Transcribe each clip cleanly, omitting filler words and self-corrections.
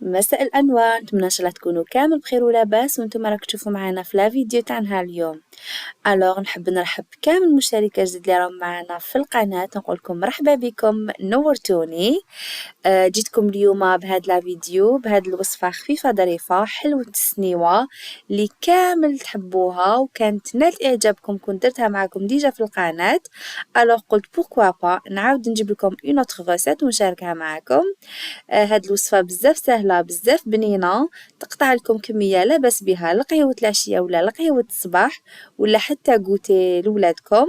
مساء الانوار، نتمنى ان شاء الله تكونوا كامل بخير ولاباس وانتم راك تشوفوا معنا في لا فيديو تاع نهار اليوم. نحب نرحب بكامل المشتركات جديد اللي راهم معنا في القناه، نقول لكم مرحبا بكم، نورتوني. جيتكم اليوم بهاد لا فيديو بهاد الوصفه خفيفه ظريفه حلوه التسنيوه اللي كامل تحبوها وكانت نال اعجابكم، كنت درتها معكم ديجا في القناه. قلت بوركوا با نعاود نجيب لكم اون اوتر غوسيت ونشاركها معكم. هاد الوصفه بزاف سهله بزاف بنينه، تقطع لكم كميه لاباس بها لقهوه العشيه ولا لقهوه الصباح ولا حتى غوتي لولادكم.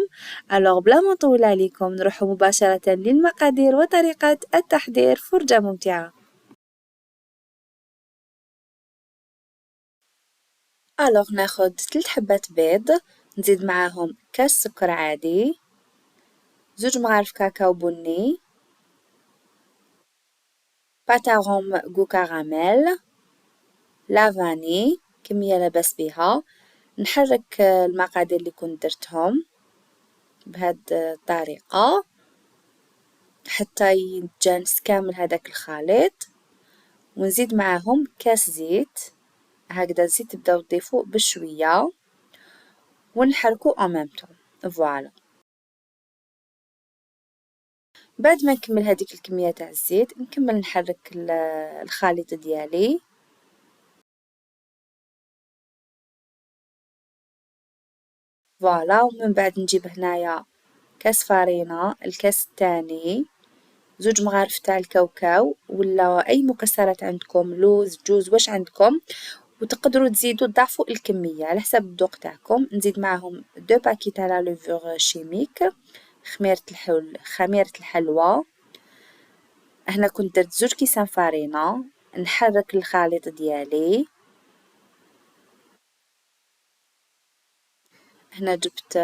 بلا ما نطول عليكم نروح مباشره للمقادير وطريقه التحضير، فرجه ممتعه. ناخد 3 حبات بيض، نزيد معاهم كاس سكر عادي، 2 مغارف كاكاو بني، باتاغوم غو كراميل، لافاني كمية لاباس بها. نحرك المقادير اللي كنت درتهم بهاد الطريقة حتى يتجانس كامل هذاك الخليط، ونزيد معاهم كاس زيت. هكذا الزيت تبداو تضيفوه بشوية ونحركو en même temps. فوالا، بعد ما نكمل هذيك الكمية تاع الزيت نكمل نحرك الخليط ديالي. فوالا، ومن بعد نجيب هنايا كاس فارينة، الكاس الثاني 2 مغارف تاع الكاوكاو ولا اي مكسرات عندكم، لوز جوز واش عندكم، وتقدروا تزيدوا تضاعفوا الكميه على حسب الذوق تاعكم. نزيد معاهم 2 باكي تاع لا لوفور شيميك، خميره الحلوى. هنا كنت درت 2 كيسان فارينه. نحرك الخليط ديالي. هنا جبت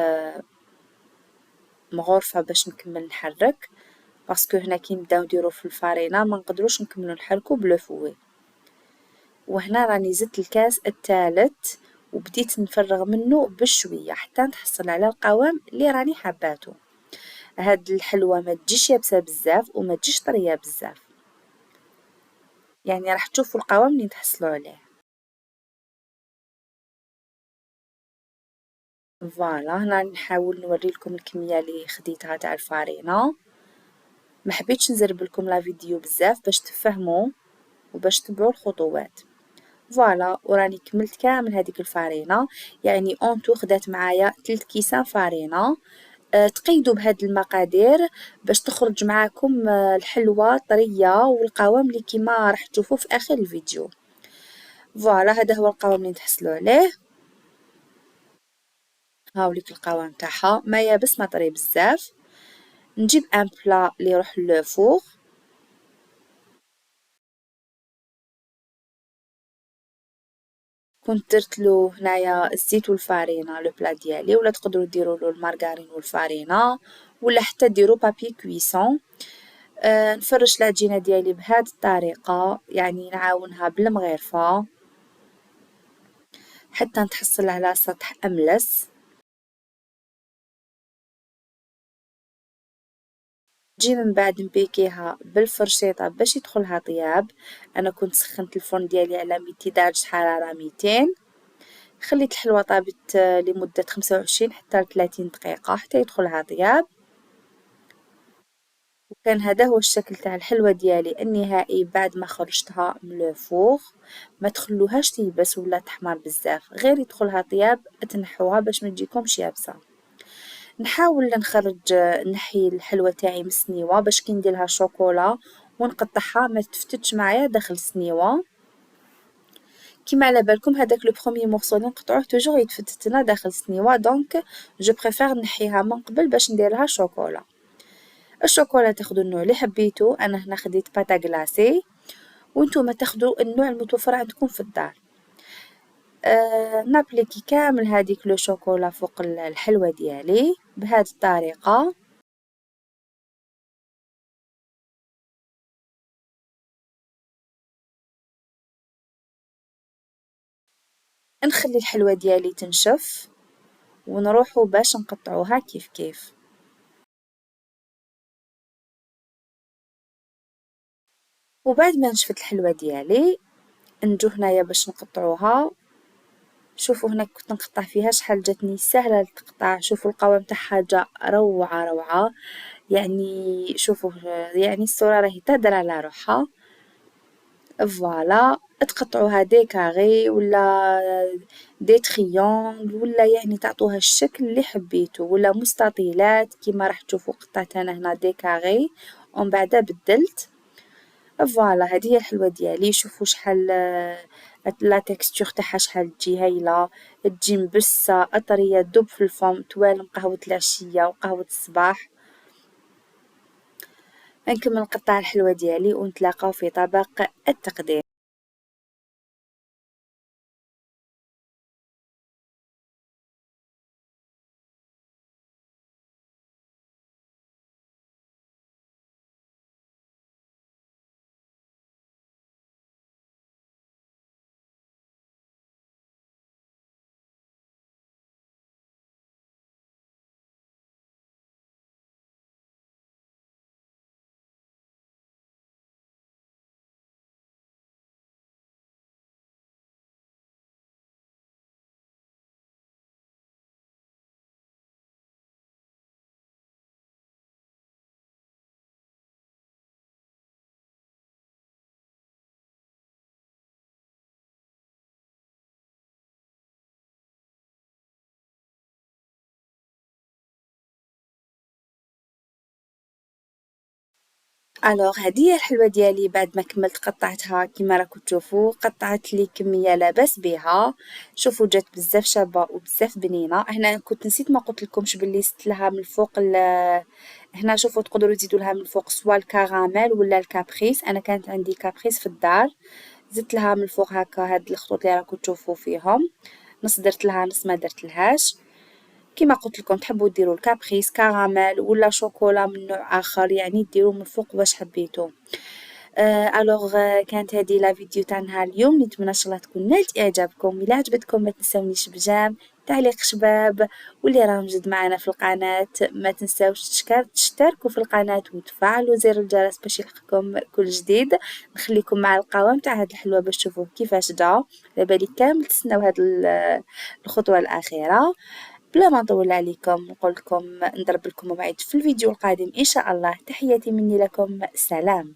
مغرفه باش نكمل نحرك، باسكو هنا كي نبداو نديرو في الفارينه ما نقدروش نكملو نحركو بلو فوي. وهنا راني زدت الكاس الثالث وبديت نفرغ منه بشويه حتى نحصل على القوام اللي راني حباته. هاد الحلوى ما تجيش يابسه بزاف وما تجيش طريه بزاف، يعني راح تشوفوا القوام اللي تحصلوا عليه. فوالا، هنا نحاول نوري لكم الكميه اللي خديتها تاع الفارينه، ما حبيتش نزرب لكم لا فيديو بزاف باش تفهموا وباش تتبعوا الخطوات. فوالا، وراني كملت كامل هذيك الفارينه، يعني اونتو خدات معايا 3 كيسان فارينه. تقيدوا بهاد المقادير باش تخرج معاكم الحلوى طريه والقوام اللي كيما راح تشوفوه في اخر الفيديو. فوالا، هذا هو القوام اللي تحصلوا عليه. هاوليك القوام تاعها، ما يابس ما طري بزاف. نجيب ان بلا اللي يروح للفوغ. كنت درت له هنايا الزيت والفارينه لو بلا ديالي، ولا تقدروا ديروا له المارغرين والفارينه ولا حتى ديروا بابي كويسون. نفرش العجينه ديالي بهذه الطريقه، يعني نعاونها بالمغرفه حتى نتحصل على سطح املس. نجي من بعد نبيكيها بالفرشيطه باش يدخلها طياب. انا كنت سخنت الفرن ديالي على 200 درجه حراره 200. خليت الحلوى طابت لمده 25 حتى 30 دقيقه حتى يدخلها طياب. وكان هذا هو الشكل تاع الحلوى ديالي النهائي بعد ما خرجتها من الفوغ. ما تخلوهاش تيبس ولا تحمر بزاف، غير يدخلها طياب تنحوها باش ما تجيكمش يابسه. نحاول نحي الحلوى تاعي من السنيوه باش كي نديرها شوكولا ونقطعها ما تفتتش معايا داخل السنيوه. كيما على بالكم هذاك لو بروميير مورسو اللي نقطعوه توجور يتفتت لنا داخل السنيوه، دونك جو بريفير نحيها من قبل باش نديرها شوكولا. الشوكولا تاخدوا النوع اللي حبيتو، انا هنا خديت باتا غلاسي وانتم تاخدوا النوع المتوفر عندكم في الدار. نابليكي كامل هذيك لو شوكولا فوق الحلوى ديالي بهذه الطريقه. نخلي الحلوى ديالي تنشف ونروحوا باش نقطعوها كيف كيف. وبعد ما نشفت الحلوة ديالي نجو هنايا باش نقطعوها. شوفوا هنا كنت نقطع فيها شحال جاتني سهلة للتقطاع. شوفوا القوام تاعها جا روعة روعة، يعني شوفوا يعني الصورة راهي تهدر على روحها. فوالا تقطعوها دي كاري ولا دي تريونغل ولا يعني تعطوها الشكل اللي حبيتو، ولا مستطيلات كيما راح تشوفوا قطعت انا هنا دي كاري ومن بعدا بدلت. فوالا هذه هي الحلوة ديالي. شوفوا شحال لا تكستور تاعها شحال تجي هايلة، تجي مبسة طرية تذوب في الفم توالم قهوة العشية وقهوة الصباح. نكمل نقطع الحلوة ديالي ونتلاقاو في طبق التقديم. الوغ هذه هي الحلوة ديالي. بعد ما كملت قطعتها كيما راكم تشوفوا، قطعت لي كمية لاباس بها. شوفوا جات بزاف شابة وبزاف بنينة. هنا كنت نسيت ما قلت لكمش باللي زدت لها من الفوق هنا شوفوا تقدروا تزيدوا لها من الفوق سوا الكراميل ولا الكابريس. انا كانت عندي كابريس في الدار، زدت لها من الفوق هكا هاد الخطوط اللي راكم تشوفوا فيهم، نص درت لها نص ما درت لهاش. كيما قلت لكم تحبوا ديروا الكابريس كراميل ولا شوكولا من نوع اخر، يعني ديروا من الفوق واش حبيتوا. الوغ كانت هذه لا فيديو تاع نهار اليوم. نتمنى ان شاء الله تكون نالت اعجابكم. الا عجبتكم ما تنساونيش بجام تعليق شباب، واللي راهم جدد معنا في القناه ما تنساوش تشتركوا في القناه وتفعلوا زر الجرس باش يلحقكم كل جديد. نخليكم مع القوام تاع هاد الحلوه باش تشوفوا كيفاش جا. لابالي كامل تسناو هاد الخطوه الاخيره. بلا ما نطول عليكم نقول لكم نضرب لكم موعد في الفيديو القادم ان شاء الله. تحياتي مني لكم، سلام.